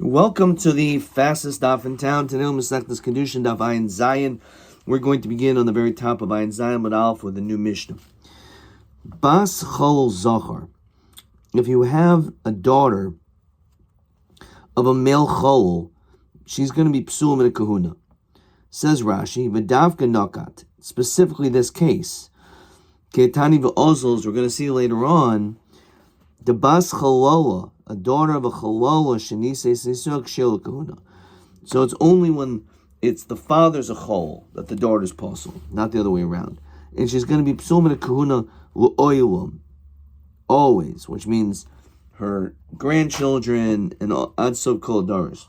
Welcome to the fastest daf in town. Today, Masechtas Kiddushin daf Ayin Zayin. We're going to begin on the very top of Ayin Zayin with Aleph with a new Mishnah. Bas Chol Zachar. If you have a daughter of a male Chol, she's going to be psul min kahuna. Says Rashi, V'davka nakat. Specifically this case, Keitani v'ozels. We're going to see later on. The Bas Cholola, a daughter of a Cholola, Shenise Sisuk Shil Kahuna. So it's only when it's the father's a Chol that the daughter's possible, not the other way around. And she's going to be Psul min Kahuna L'oilum, always, which means her grandchildren and Ad Sov Kol Daras.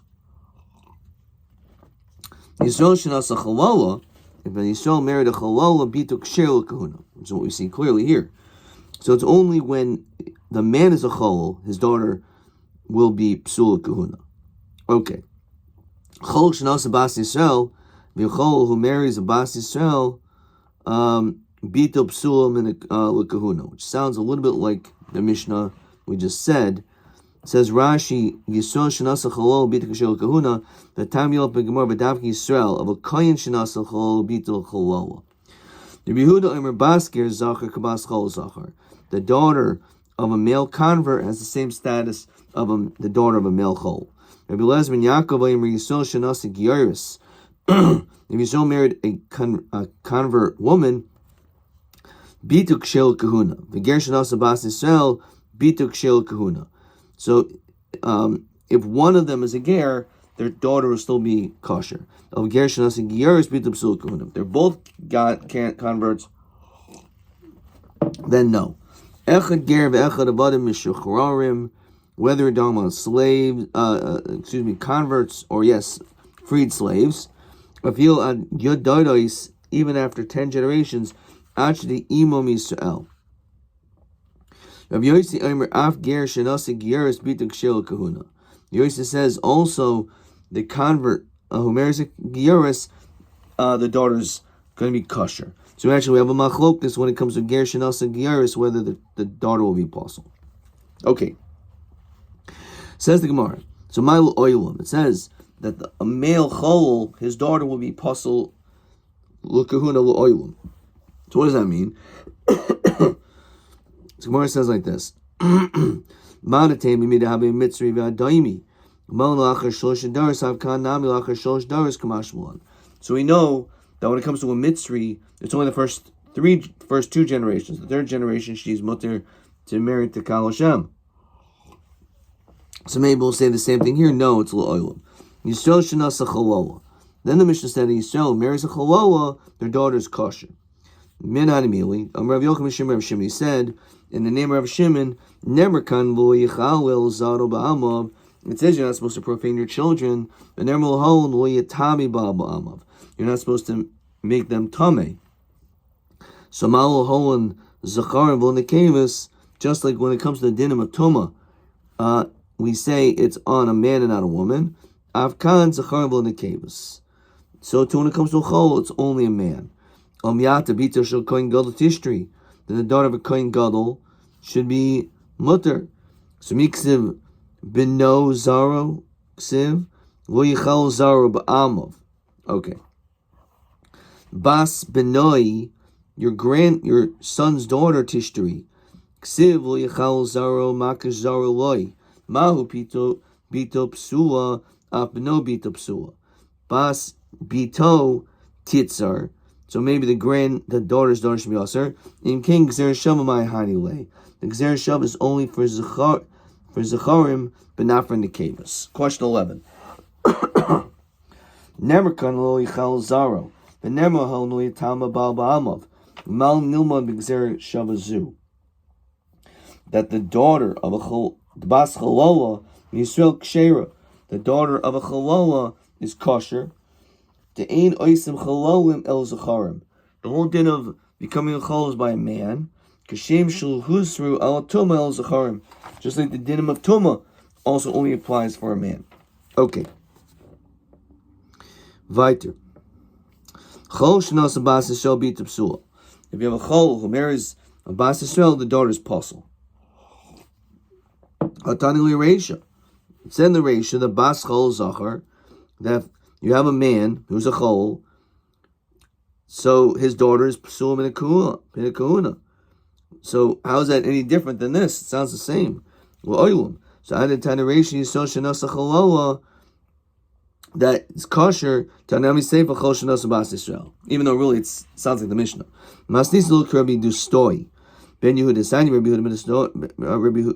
Yisrael Shenas a Cholola, if Yisrael married a Cholola, Bituk Shil Kahuna, which is what we see clearly here. So it's only when the man is a chol, his daughter will be psula kahuna. Okay. Chol shenas a bas Yisrael, the chol who marries a bas Yisrael, bito psula min kahuna, which sounds a little bit like the Mishnah we just said. It says Rashi, Yisrael shenas a chol bito kashel kahuna, the tam yelp begemor b'davki Yisrael of a koyin shenas a chol bito cholola. The Yehuda Omer Basker Zachar Kabas Chol Zachar. The daughter of a male convert has the same status of the daughter of a male chol. Rabbi Lezman Yaakov Omer Yisrael Shenas Gyaris. If Yisrael married a convert woman, Bituk Shel Kahuna. V'ger Shenas Bas Yisrael Bituk Shel Kahuna. So, if one of them is a ger, their daughter will still be kosher. Of ger shenas and gyaris bitum psul kahuna. If they're both converts, then no. Echad ger ve'echad avadim mishuchrarim, whether you're talking about slaves, converts, or yes, freed slaves. Afil ad yododos, even after 10 generations, actually imom Yisrael. Rabbi Yosi Omer af ger shenas and gyaris bitum shel kahuna. Yosi says also the convert who marries a gyaris, the daughter's going to be kosher. So actually we have a machlokes when it comes to ger shenas and gyaris, whether the daughter will be possible. Okay. Says the Gemara. So ma'il oilam. It says that a male chol, his daughter will be possible l'kahuna l'oilam. So what does that mean? The Gemara says like this. So we know that when it comes to a mitzri, it's only the first two generations. The third generation, she's mutter to marry to Kal Hashem. So maybe we'll say the same thing here. No, it's L'oilam. Yisrael shenas a cholola. Then the Mishnah said Yisrael marries a cholola, their daughter is kosher. Min Hanimili, Rav Yochanan Shimon Rav Shimon, he said, in the name of Rav Shimon, never kan lo yichalel zaro ba'amav. It says you're not supposed to profane your children, but never lo lo yatami ba'amav. You're not supposed to make them tameh. So ma'lo holan zacharim v'lo nekevus, just like when it comes to the dinim of tuma, we say it's on a man and not a woman. Avkan zacharim v'lo nekevus. So too when it comes to a chol, it's only a man. Then the daughter of a kohen gadol should be mutter. So miksiv bino zaro ksiv lo yichal zaro ba'amav. Okay. Bas benoi, your son's daughter tishtari. Ksiv lo yichal zaro makash zaro loy. Mahu bito psula af beno bito psula. Bas bito titzar. So maybe the daughter's daughter should be aser. In King Gzer Shavamai Hanile. The Gzer Shav is only for Zacharim, but not for Nekevus. Question 11. Never kan lo yichal zaro, but never hal lo yitama bal ba'amav. Mal nilma b'gzer shavazu. That the daughter of the bas chalola, Yisrael kshera, the daughter of a chalola is kosher. The ein oisim chalolim el zacharim. The whole din of becoming a chol is by a man. Kashem shul husru al tuma el zacharim. Just like the dinim of tuma also only applies for a man. Okay. Weiter. Chol shenas a bas Yisrael bit psula. If you have a chol who marries a bas Yisrael, the daughter is possible. Hatani li'reisha. It said in the Reisha, the Bas Chol Zachar, that if you have a man who's a Chol, so his daughter is Psulim in a Kahuna. So how is that any different than this? It sounds the same. Well, Oilim. So I did Tanarashi Yisoshanasa Chalola, that it's kosher to Anami Sefer Chol Shanasa Bas Yisrael. Even though really it sounds like the Mishnah. Masnis Luk Rabbi Dustoi. Ben Yehuda Sani Rabbi Yehuda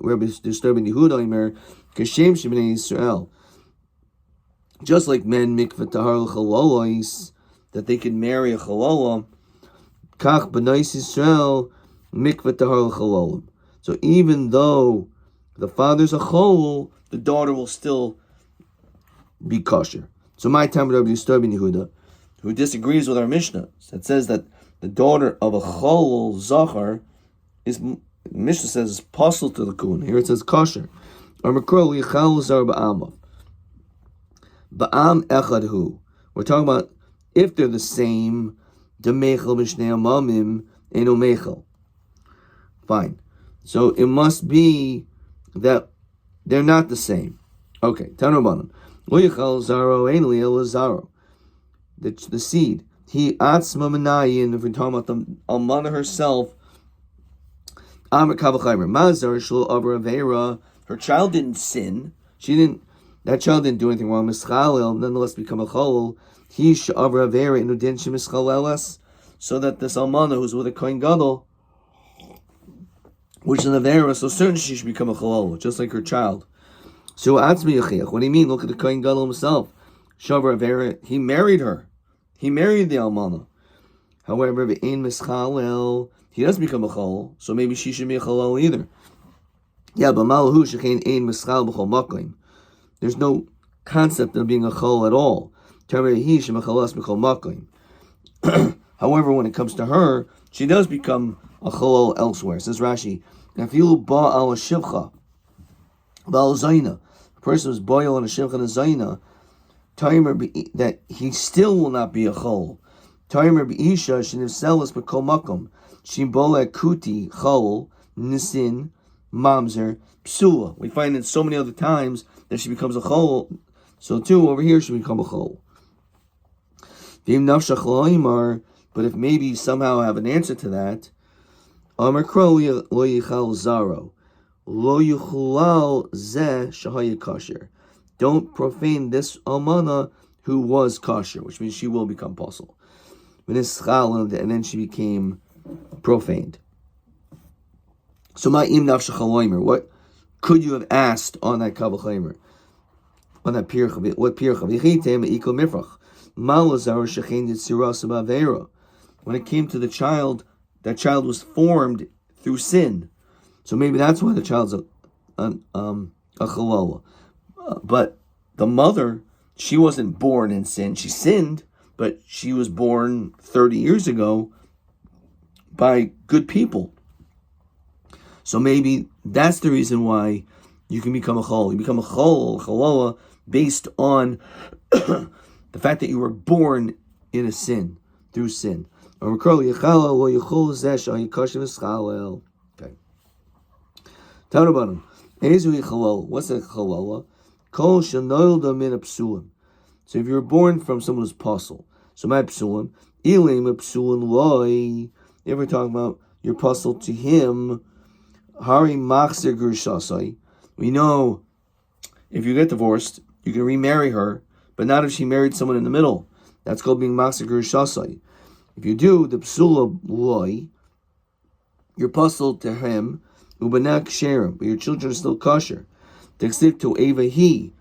Rabbi Dustoi Ben Yehuda Imer Kashem Shebnei Yisrael. Just like men mikvah tahar l'chalolois, that they can marry a chalola, kach b'nai Yisrael mikvah tahar l'chalolim. So even though the father's a cholol, the daughter will still be kosher. So my time Rabbi Yisrael ben Yehuda, who disagrees with our Mishnah, that says that the daughter of a cholol zachar is, Mishnah says, is possible to the kun. Here it says kosher. We're talking about if they're the same. Fine. So it must be that they're not the same. Okay. Tanobanon. The seed. He atzma menayin. If we're talking about the almana herself. Her child didn't sin. That child didn't do anything wrong. Mischalel, nonetheless, become a cholol. He sh'avra avera inu din shemischalelas, so that this almana who's with a kohen gadol, which is an avera, so certainly she should become a cholol, just like her child. So atzmi yachiach. What do you mean? Look at the kohen gadol himself. Shavra avera. He married her. He married the almana. However, v'ein mischalel, he doesn't become a cholol, so maybe she should be a cholol either. Yeah, but malahu shechein ein mischal b'chol makom. There's no concept of being a chol at all. However, when it comes to her, she does become a cholol elsewhere. Says Rashi, a person who's boil on a shivcha and a zayna, that he still will not be a chol. Timer b'isha shenivselis b'kol makom shimbola kuti chol nisin mamzer psula. We find it so many other times that she becomes a chol. So too over here she become a chol. But if maybe somehow I have an answer to that, Amar Kro lo yichal zaro lo yuchlal zeh shahaya kosher. Don't profane this almana who was kosher, which means she will become possible. And then she became profaned. So my im nafsha chaloimer, what could you have asked on that kabel on that pircha? What pircha? When it came to the child, that child was formed through sin. So maybe that's why the child's a chalala. But the mother, she wasn't born in sin. She sinned, but she was born 30 years ago by good people. So maybe that's the reason why you can become a chol. You become a chalala, based on the fact that you were born in a sin, through sin. Okay. Tanabanim. What's a chalala? Kol shenoilda min psulim. So if you're born from someone who's puzzle, so my psulim, ilim psulim loy. If we're talking about your puzzle to him, hari machzer gershasai. We know if you get divorced, you can remarry her, but not if she married someone in the middle. That's called being machzer gershasai. If you do the psula loy, you're puzzle to him, ubanak sherim, but your children are still kosher. Textiv to eva he.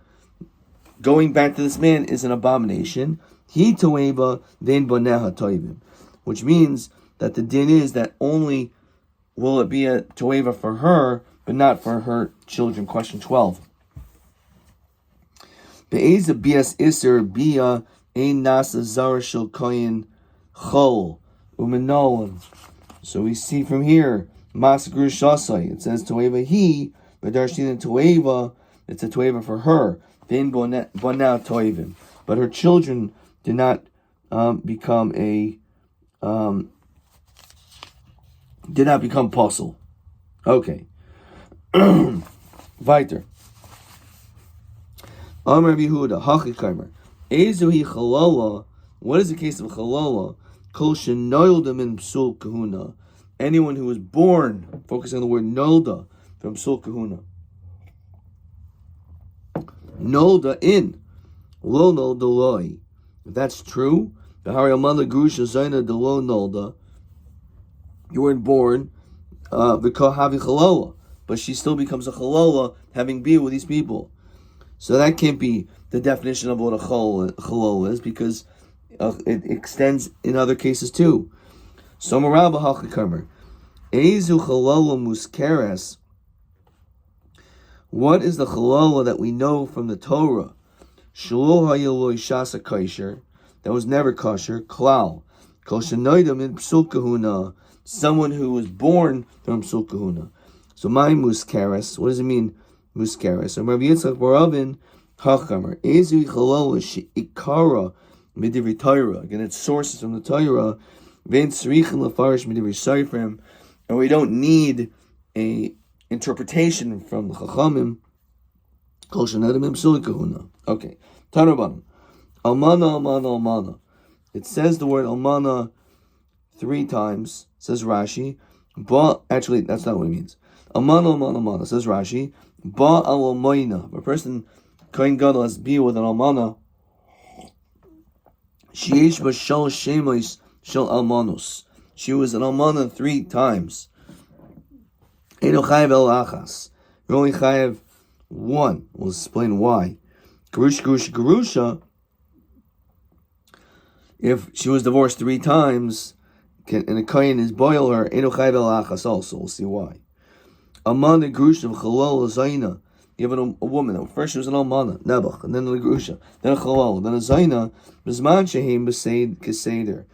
Going back to this man is an abomination. He to eva then boneha toivim, which means that the din is that only will it be a toeva for her, but not for her children. Question 12. Be'eza bias iser bia ein nasa zara shel koyin chol umenolan. So we see from here, masagru shasai. It says toeva he, but darshin toeva. It's a toeva for her. Then bona toivim. But her children did not become apostle. Okay. Weiter. Amar Rabbi Yehuda, Hachi Kaimer. Ezuhi Chalola. What is the case of Chalola? Kol Shenoilda min Psul Kahuna. Anyone who was born, focusing on the word Nolda, from Psul Kahuna. Nolda in. Lo Nolda Loi. If that's true, the Hariyamana Grusha Zaina de Lo Nolda, you weren't born, the Kohavi Chalola, but she still becomes a Chalola having been with these people. So that can't be the definition of what a Chalola is, because it extends in other cases too. So Marabba Hachikamer. Ezu Chalola Muskeres. What is the Chalola that we know from the Torah? Shelo Hayeloi Shasa Kaisher, that was never kosher. Klal. Kol Shenoidam in Psul Kahuna. Someone who was born from Psul Kahuna. So my Muskeres, what does it mean? Muskeres. So Rabbi Yitzchak Baravin Hachkamer. Ezu Chalola Sheikara Midivri Torah. Again, it's sources from the Torah. Vein Tzrichin Lefarish Midivri Seifrim. And we don't need a interpretation from the Chachamim. Kol Shenoidam in Psul Kahuna. Okay. Tanabanim. Almana, Almana, Almana. It says the word Almana 3 times, says Rashi. But actually, that's not what it means. Almana, Almana, Almana, says Rashi. Ba al Almoina. If a person, Kohen Gadol, has to be with an Almana, Sheish Bashal Shemois Shal Almanos. She was an Almana 3 times. Eino Chayev El Achas. You're only Chayev 1. We'll explain why. Gerusha. If she was divorced 3 times, and a kohen is boil her, Eino Chayev El Achas also. We'll see why. Amana Gerusha of Chalal Zaina. You have a woman. First she was an Almana, Nebuch, and then a Gerusha, then a Chalal, then a Zaina. Bizman Shehim B'Seid Keseder.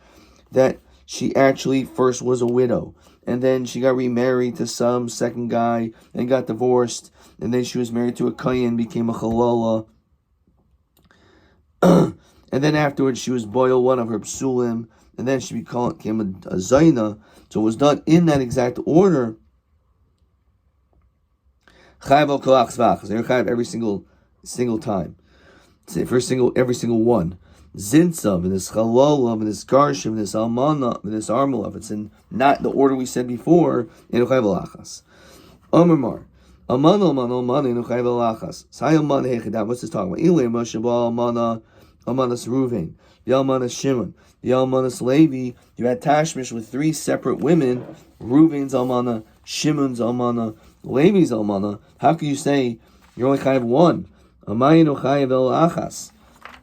That she actually first was a widow, and then she got remarried to some second guy, and got divorced, and then she was married to a kohen, became a Chalala. And then afterwards she was boil one of her psulim, and then she became a zaina. So it was done in that exact order. Chayav al kolach zvach. They're chayav every single time. Every single one. Zinsav and this chalolav and this garshim and this almana and this armalav. It's in not the order we said before. In chayav al achas. Amar. Almana in chayav al achas. Sayalman hechidav. What's this talking about? Ilay Moshe almana. Almanas Ruvain, the Almanas Shimon, the Almanas Levi. You had Tashmish with 3 separate women. Ruvain's Almana, Shimon's Almana, Levi's Almana. How can you say you're only chayav 1? Amayin chayav el achas.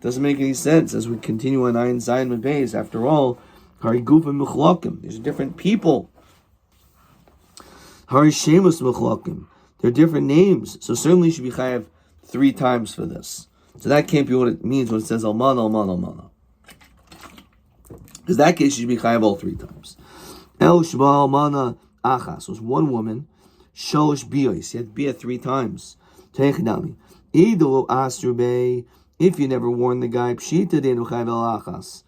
Doesn't make any sense as we continue on Ayin Zayin Beis. After all, Hari Gufim Mechlakim. There's different people. Hari Shemus Mechlakim. They're different names. So certainly you should be chayav 3 times for this. So that can't be what it means when it says Almana, Almana, Almana. Because that case you should be chayav all 3 times. El Shba Almana Achas was 1 woman. Sholosh Biyos. You had to be 3 times. Techidami. Idolo Astrube. If you never warned the guy, Pshita Denu Chayav El Achas.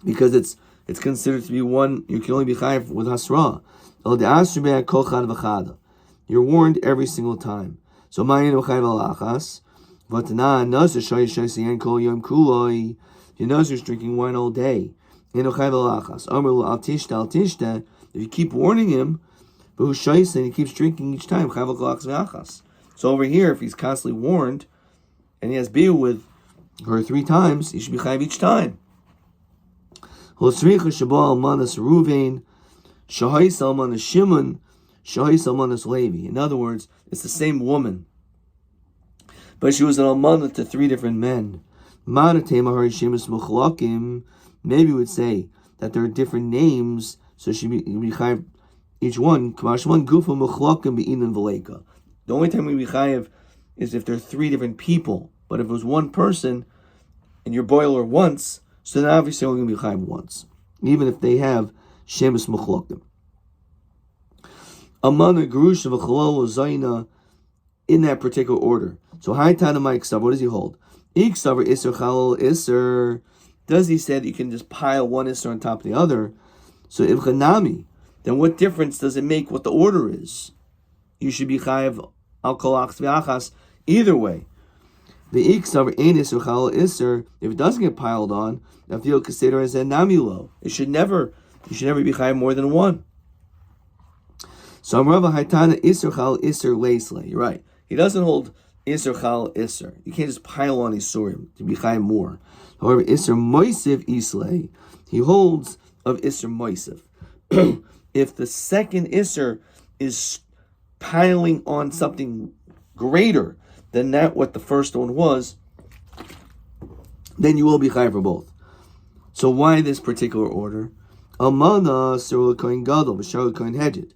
Because it's considered to be 1, you can only be chayav with Hasra. El De Astrube Kol Chad V'Chada. You're warned every single time. So Mayinu Chayav El Achas. But your nose is drinking wine all day. If you keep warning him, and he keeps drinking each time. So over here, if he's constantly warned, and he has beer with her 3 times, he should be chayav each time. In other words, it's the same woman, but she was an almana to 3 different men. Maybe we would say that there are different names, so she be chayav each one. The only time we be chayav is if there are 3 different people. But if it was 1 person and you're boiler once, so then obviously we're going to be chayav once, even if they have shemus mechlakim. Amana Gerush of a Chalal Zaina in that particular order. So Hai Tanamai Iksav, what does he hold? Iksav Isser Chalal Isser. Does he say that you can just pile 1 Isser on top of the other? So if Chanami, then what difference does it make what the order is? You should be chayav al kolach v'achas either way. The iksav ein iser chalal iser. If it doesn't get piled on, afil kaseder as a namulo. You should never be chayav more than one. So Amrava Haitana iser chalal iser leisle. You're right. He doesn't hold iser chalal iser. You can't just pile on isurim to be chayav more. However, iser moisiv islay. He holds of iser moisiv. If the second iser is piling on something greater than that what the first one was, then you will be chayav for both. So why this particular order? Almana sirul kohen gadol v'shar kohen hedjed.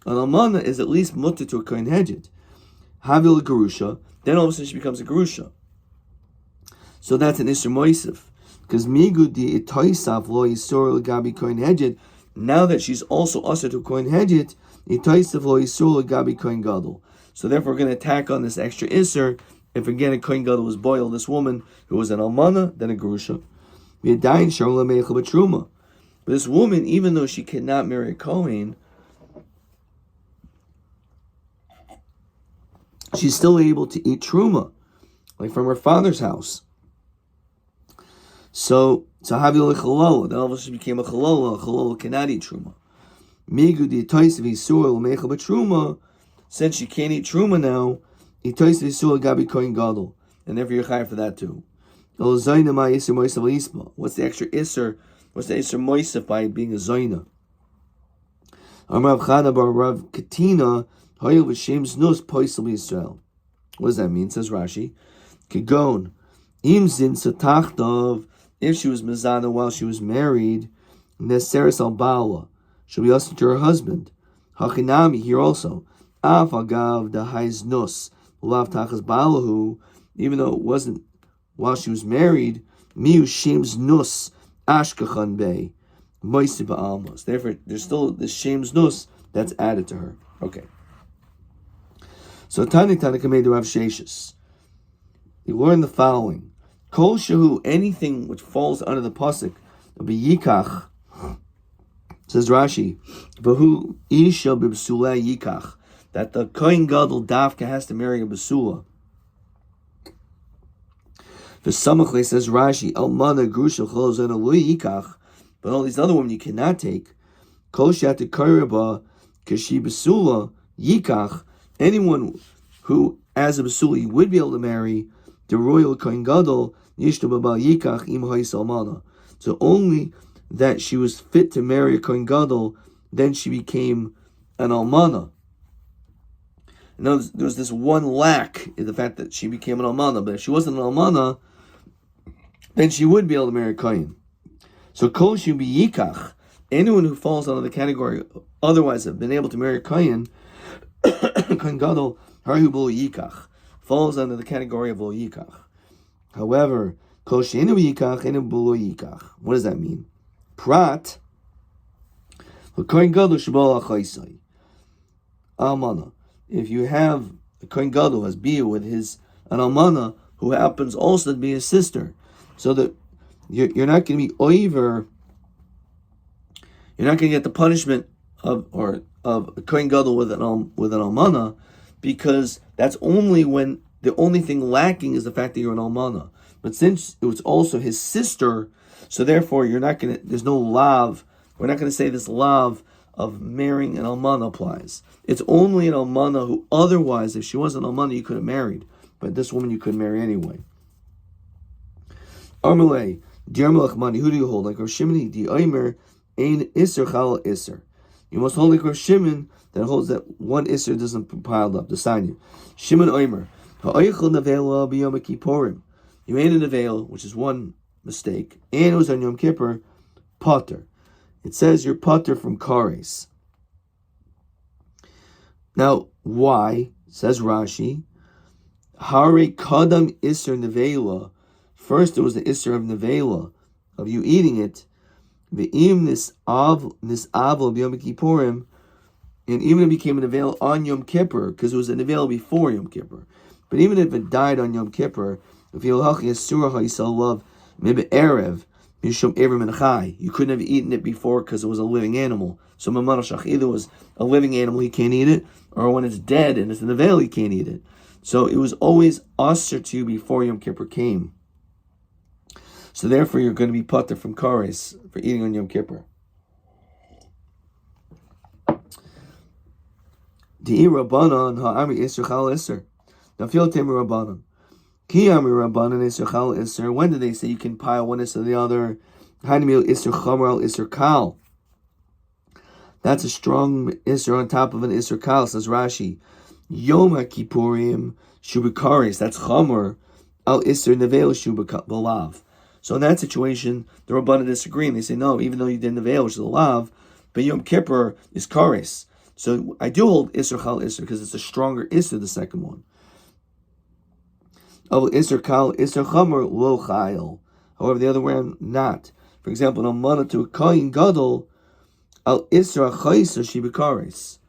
An almana is at least mutter to a kohen hedjed. Havil gerusha, then all of a sudden she becomes a gerusha. So that's an iser moisiv. Because migudi itoisav lo yisur gabi kohen hedjed. Now that she's also usher to kohen hedjed, itoisav lo yisur gabi kohen gadol. So therefore we're going to attack on this extra iser. If again a kohen gadol was boiled, this woman who was an almana, then a gerusha. But this woman, even though she cannot marry a kohen, she's still able to eat truma, like from her father's house. So Havil Chalola, then all of a sudden she became a Chalola cannot eat truma. Migudi Tois Visur Mecha Truma, since she can't eat truma now, Itois Visur Gabi Kohen Gadol, and therefore you're chayav for that too. What's the extra iser? What's the iser moisef by being a zoyna? Amrav Chana bar Rav Katina hoyel v'shem znus poisel b'Yisrael. What does that mean? Says Rashi. Kegon im zin satachtov. If she was mezana while she was married, neseres al baala, she'll be ushered to her husband. Hachinami here also. Af agav dahaiz nus lav tachas baalahu. Even though it wasn't while she was married, miu shems nus ashkachan bei moisiv almos. Therefore, there's still the shems nus that's added to her. Okay. So Tani Tanakamei Rav Sheshis. You learn the following: Kol shehu, anything which falls under the pasuk of yikach. Says Rashi, Vahu isha b'bsula yikach, that the kohen gadol dafka has to marry a basula. The Samachle says Rashi, Almana Grusha Cholozana Lui Yikach, but all these other women you cannot take. Kol Shat Karaba Kashi Basula Yikach, anyone who as a basula you would be able to marry the royal Kohen Gadol Yishtababa Yikach Im Hais Almana. So only that she was fit to marry a Kohen Gadol, then she became an Almana. Now there was this one lack in the fact that she became an Almana, but if she wasn't an Almana, then she would be able to marry a Kohen. So Kol Shu Yikach, anyone who falls under the category otherwise have been able to marry a Kohen, Kohen Gadol, Harhu Bo Yikach, falls under the category of Bo Yikach. However, Kol Sheinu Yikach, Enu Bo Yikach. What does that mean? Prat, Kohen Gadol Shabal Achaisai. Almana. If you have a Kohen Gadol as Bia with an Almana who happens also to be his sister, so that you're not going to be over, you're not going to get the punishment of a Kohen Gadol with an Almana, because that's only when the only thing lacking is the fact that you're an Almana. But since it was also his sister, so therefore you're not going to, there's no lav, we're not going to say this lav of marrying an Almana applies. It's only an Almana who otherwise, if she wasn't an Almana, you could have married. But this woman you could marry anyway. Armalei, Diarmalach Mani, who do you hold? Like Rav Shimon, the Omer, Ein Isser Chal Isser. You must hold like Rav Shimon that holds that one Isser doesn't pile up. The Sanya. Shimon Omer, Ha'oichel Nevela B'Yom Kippurim. You made a Nevela, which is one mistake, and it was on Yom Kippur, Potter. It says you're Potter from Kares. Now, why? Says Rashi, Hare Kadam Isser Nevela. First, there was the Isser of Nevela, of you eating it. Ve'im nis'av b'Yom Kippurim, and even it became a Nevela on Yom Kippur, because it was a Nevela before Yom Kippur. But even if it died on Yom Kippur, if you love maybe Erev, you couldn't have eaten it before because it was a living animal. So either was a living animal, he can't eat it, or when it's dead and it's in the veil, he can't eat it. So it was always usher to you before Yom Kippur came. So therefore you're going to be pater from kares for eating on Yom Kippur. Di Rabbanan ha'amri iser chal iser. Nafil temi Rabbanan. Ki amri Rabbanan iser chal iser. When did they say you can pile one iser the other? Hanimil iser chamer al iser kal. That's a strong iser on top of an iser kal, says Rashi. Yom HaKippurim shubikaris. That's chamer al iser nevel shubikalav. So in that situation, the Rabbanan disagree. They say, no, even though you did nevel, which is a lav, but Yom Kippur is kares. So I do hold iser chal iser because it's a stronger iser, the second one. Of iser kal iser chamer lo chayil. However, the other way around, not. For example, an almana to a kohen gadol al iser achayser shibikares.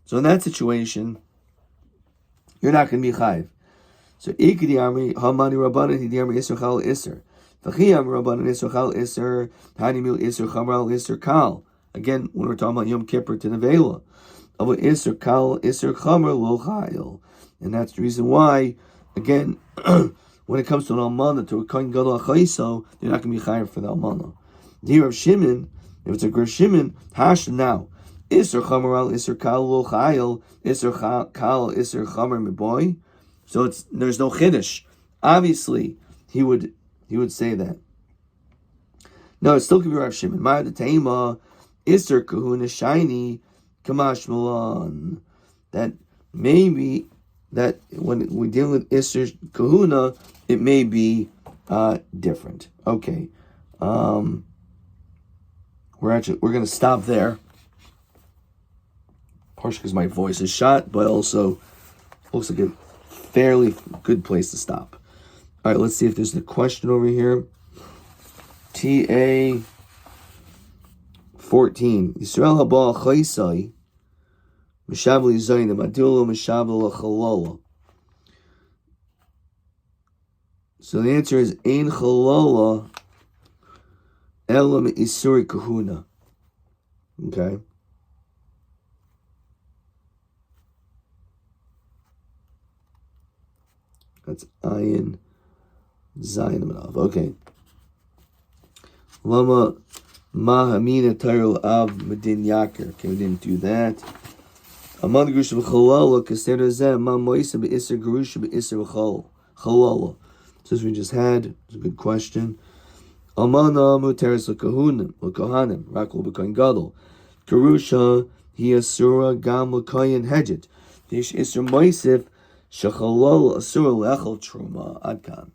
So in that situation, you're not going to be chayiv. So ikdi amri hamani rabbanan hidi amri iser chal iser. V'chi amri rabbanan iser chal iser hanimil iser chamer al iser kal. Again, when we're talking about Yom Kippur to nevela. Of iser kal iser chamer lo chayil. And that's the reason why, again, when it comes to an almana, to a kohen gadol achayso, you're not going to be chayiv for the almana. The Rav Shimon, if it's a Ger Shimon, hash now. Iser chamer al iser kal lo chayil, iser kal iser chamer miboy. So there's no chiddush. Obviously, he would say that. No, it still could be Rav Shimon. Ma the teima iser kahuna shiny kamash malan. That maybe that when we deal with iser kahuna, it may be different. Okay, we're going to stop there. Partially because my voice is shot, but also looks like a fairly good place to stop. All right, let's see if there's a question over here. TA 14. Yisrael haba chaysai mishavli zayna madulo mishavli chalola. So the answer is ein chalola elam isuri kahuna. Okay. That's ayin zayin amanav. Okay. Lama mahamina tyrul av medin yaker. Okay, we didn't do that. Among the grusha b'chalala kaseder zeh ma moisa b'isser grusha b'isser b'chalala. This we just had. It's a good question. Amana muteres l'kohanim rakol b'kohen gadol. Grusha hi asura gam l'kohen hedget. Dish isser moisif shechalal asura lechol truma adkan.